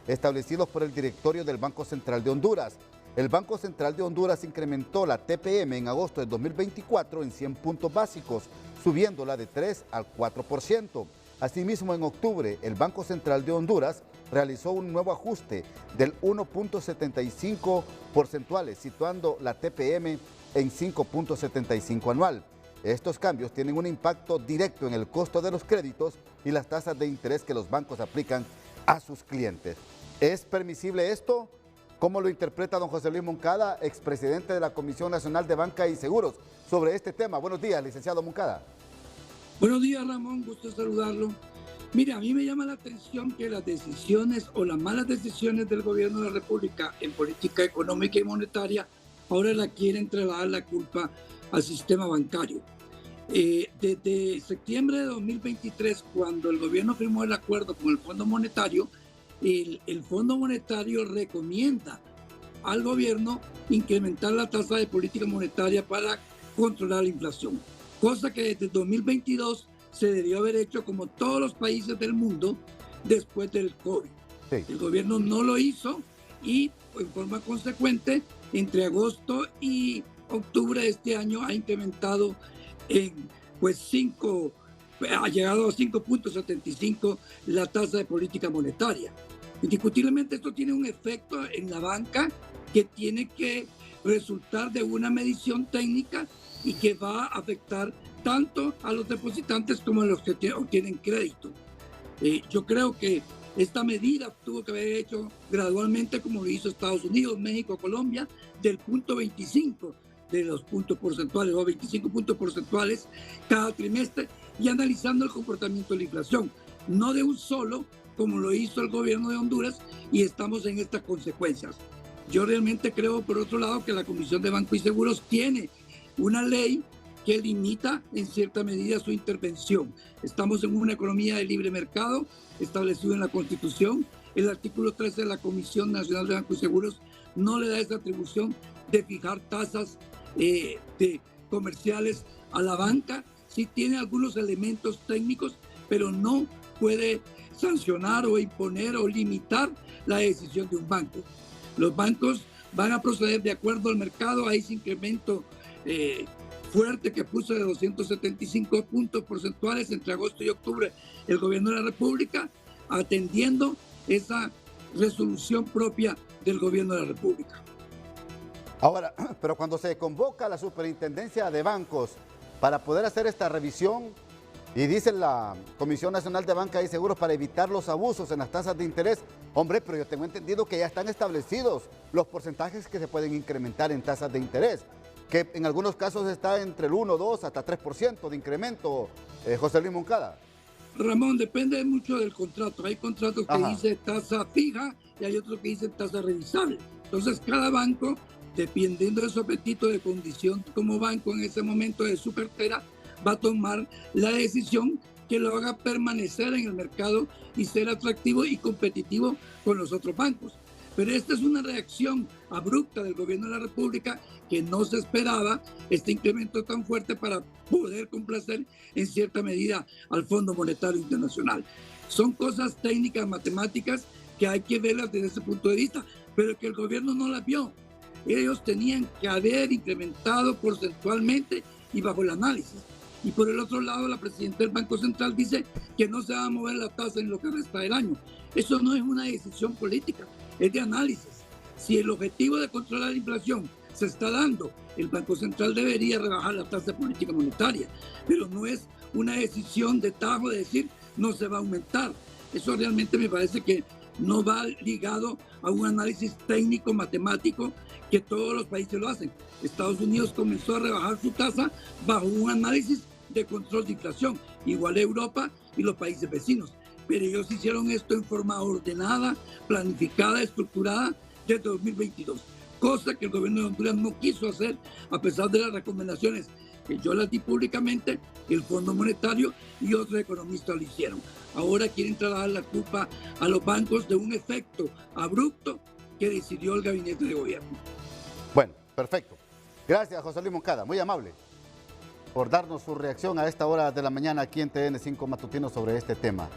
establecidos por el directorio del Banco Central de Honduras. El Banco Central de Honduras incrementó la TPM en agosto de 2024 en 100 puntos básicos, subiéndola de 3 al 4%. Asimismo, en octubre, el Banco Central de Honduras realizó un nuevo ajuste del 1.75 porcentuales, situando la TPM en 5.75 anual. Estos cambios tienen un impacto directo en el costo de los créditos y las tasas de interés que los bancos aplican a sus clientes. ¿Es permisible esto? ¿Cómo lo interpreta don José Luis Moncada, expresidente de la Comisión Nacional de Banca y Seguros, sobre este tema? Buenos días, licenciado Moncada. Buenos días, Ramón, gusto saludarlo. Mire, a mí me llama la atención que las decisiones o las malas decisiones del gobierno de la República en política económica y monetaria ahora la quieren trasladar la culpa al sistema bancario. Desde septiembre de 2023, cuando el gobierno firmó el acuerdo con el Fondo Monetario, el Fondo Monetario recomienda al gobierno incrementar la tasa de política monetaria para controlar la inflación, cosa que desde 2022 se debió haber hecho como todos los países del mundo después del COVID. Sí. El gobierno no lo hizo y en forma consecuente entre agosto y octubre de este año ha incrementado ha llegado a 5.75 la tasa de política monetaria. Indiscutiblemente esto tiene un efecto en la banca que tiene que resultar de una medición técnica y que va a afectar tanto a los depositantes como a los que obtienen crédito. Yo creo que esta medida tuvo que haber hecho gradualmente como lo hizo Estados Unidos, México, Colombia, del punto 25 de los puntos porcentuales o 25 puntos porcentuales cada trimestre y analizando el comportamiento de la inflación, no de un solo como lo hizo el gobierno de Honduras y estamos en estas consecuencias. Yo realmente creo, por otro lado, que la Comisión de Banco y Seguros tiene una ley que limita en cierta medida su intervención. Estamos en una economía de libre mercado establecido en la Constitución. El artículo 13 de la Comisión Nacional de Banco y Seguros no le da esa atribución de fijar tasas comerciales a la banca. Sí tiene algunos elementos técnicos, pero no puede sancionar o imponer o limitar la decisión de un banco. Los bancos van a proceder de acuerdo al mercado a ese incremento fuerte que puso de 275 puntos porcentuales entre agosto y octubre el gobierno de la República, atendiendo esa resolución propia del gobierno de la República. Ahora, pero cuando se convoca a la Superintendencia de Bancos para poder hacer esta revisión, y dice la Comisión Nacional de Banca y Seguros para evitar los abusos en las tasas de interés, hombre, pero yo tengo entendido que ya están establecidos los porcentajes que se pueden incrementar en tasas de interés, que en algunos casos está entre el 1, 2, hasta 3% de incremento, José Luis Moncada. Ramón, depende mucho del contrato. Hay contratos que dicen tasa fija y hay otros que dicen tasa revisable. Entonces, cada banco, dependiendo de su apetito de condición como banco en ese momento de su cartera, va a tomar la decisión que lo haga permanecer en el mercado y ser atractivo y competitivo con los otros bancos. Pero esta es una reacción abrupta del gobierno de la República que no se esperaba este incremento tan fuerte para poder complacer en cierta medida al Fondo Monetario Internacional. Son cosas técnicas, matemáticas, que hay que verlas desde ese punto de vista, pero que el gobierno no las vio. Ellos tenían que haber incrementado porcentualmente y bajo el análisis. Y por el otro lado, la presidenta del Banco Central dice que no se va a mover la tasa en lo que resta del año. Eso no es una decisión política, es de análisis. Si el objetivo de controlar la inflación se está dando, el Banco Central debería rebajar la tasa de política monetaria, pero no es una decisión de tajo de decir no se va a aumentar. Eso realmente me parece que no va ligado a un análisis técnico, matemático, que todos los países lo hacen. Estados Unidos comenzó a rebajar su tasa bajo un análisis de control de inflación, igual Europa y los países vecinos. Pero ellos hicieron esto en forma ordenada, planificada, estructurada desde 2022, cosa que el gobierno de Honduras no quiso hacer a pesar de las recomendaciones que yo las di públicamente, el Fondo Monetario y otros economistas lo hicieron. Ahora quieren trasladar la culpa a los bancos de un efecto abrupto que decidió el gabinete de gobierno. Bueno, perfecto. Gracias, José Luis Moncada, muy amable por darnos su reacción a esta hora de la mañana aquí en TN5 Matutino sobre este tema.